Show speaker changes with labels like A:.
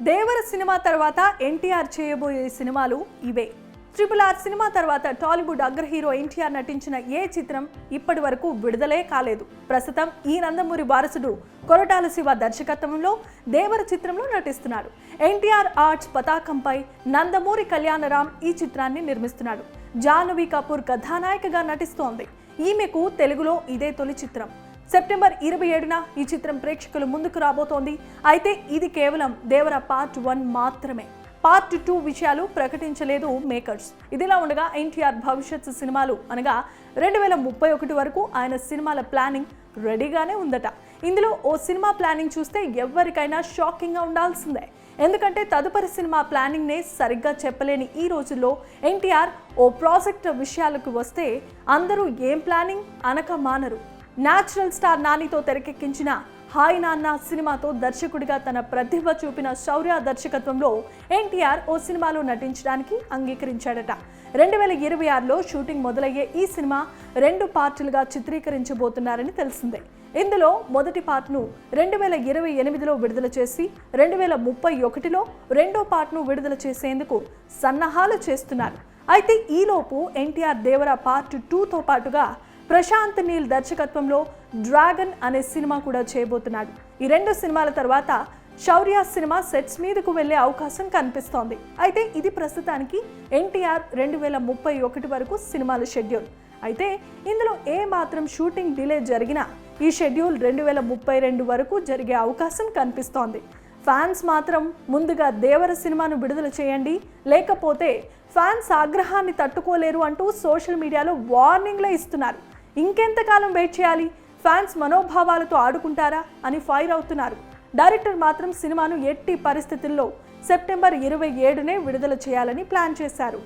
A: దేవర cinema తర్వాత ఎన్టీఆర్ చేయబోయే సినిమాలు ఇవే. RRR సినిమా తర్వాత టాలీవుడ్ అగ్ర హీరో ఎన్టీఆర్ నటించిన ఏ చిత్రం ఇప్పటి వరకు విడుదలే కాలేదు. ప్రస్తుతం ఈ నందమూరి వారసుడు కొరటాల శివ దర్శకత్వంలో దేవర చిత్రంలో నటిస్తున్నాడు. ఎన్టీఆర్ ఆర్ట్స్ పతాకంపై నందమూరి కళ్యాణరామ్ ఈ చిత్రాన్ని నిర్మిస్తున్నాడు. జాహ్నవి కపూర్ కథానాయికగా నటిస్తోంది. ఈమెకు తెలుగులో ఇదే తొలి చిత్రం. సెప్టెంబర్ 27న ఈ చిత్రం ప్రేక్షకుల ముందుకు రాబోతోంది. అయితే ఇది కేవలం దేవర పార్ట్ 1 మాత్రమే. పార్ట్ 2 విషయాలు ప్రకటించలేదు మేకర్స్. ఇదిలా ఉండగా ఎన్టీఆర్ భవిష్యత్ సినిమాలు అనగా 2031 వరకు ఆయన సినిమాల ప్లానింగ్ రెడీగానే ఉందట. ఇందులో ఓ సినిమా ప్లానింగ్ చూస్తే ఎవరికైనా షాకింగ్గా ఉండాల్సిందే. ఎందుకంటే తదుపరి సినిమా ప్లానింగ్నే సరిగ్గా చెప్పలేని ఈ రోజుల్లో ఎన్టీఆర్ ఓ ప్రాజెక్ట్ విషయాలకు వస్తే అందరూ ఏం ప్లానింగ్ అనక మానరు. న్యాచురల్ స్టార్ నానితో తెరకెక్కించిన హాయ్ నాన్న సినిమాతో దర్శకుడిగా తన ప్రతిభ చూపిన శౌర్య దర్శకత్వంలో ఎన్టీఆర్ ఓ సినిమాలో నటించడానికి అంగీకరించాడట. 2026లో షూటింగ్ మొదలయ్యే ఈ సినిమా 2 పార్టులుగా చిత్రీకరించబోతున్నారని తెలిసిందే. ఇందులో మొదటి పార్ట్ను 2028లో విడుదల చేసి 2031లో రెండో పార్ట్ను విడుదల చేసేందుకు సన్నాహాలు చేస్తున్నారు. అయితే ఈలోపు ఎన్టీఆర్ దేవర పార్ట్ 2తో పాటుగా ప్రశాంత్ నీల్ దర్శకత్వంలో డ్రాగన్ అనే సినిమా కూడా చేయబోతున్నాడు. ఈ 2 సినిమాల తర్వాత శౌర్య సినిమా సెట్స్ మీదకు వెళ్లే అవకాశం కనిపిస్తోంది. అయితే ఇది ప్రస్తుతానికి ఎన్టీఆర్ 2031 వరకు సినిమాల షెడ్యూల్. అయితే ఇందులో ఏ మాత్రం షూటింగ్ డిలే జరిగినా ఈ షెడ్యూల్ 2032 వరకు జరిగే అవకాశం కనిపిస్తోంది. ఫ్యాన్స్ మాత్రం ముందుగా దేవర సినిమాను విడుదల చేయండి, లేకపోతే ఫ్యాన్స్ ఆగ్రహాన్ని తట్టుకోలేరు అంటూ సోషల్ మీడియాలో వార్నింగ్లే ఇస్తున్నారు. ఇంకెంతకాలం వెయిట్ చేయాలి? ఫ్యాన్స్ మనోభావాలతో ఆడుకుంటారా అని ఫైర్ అవుతున్నారు. డైరెక్టర్ మాత్రం సినిమాను ఎట్టి పరిస్థితుల్లో సెప్టెంబర్ 27నే విడుదల చేయాలని ప్లాన్ చేశారు.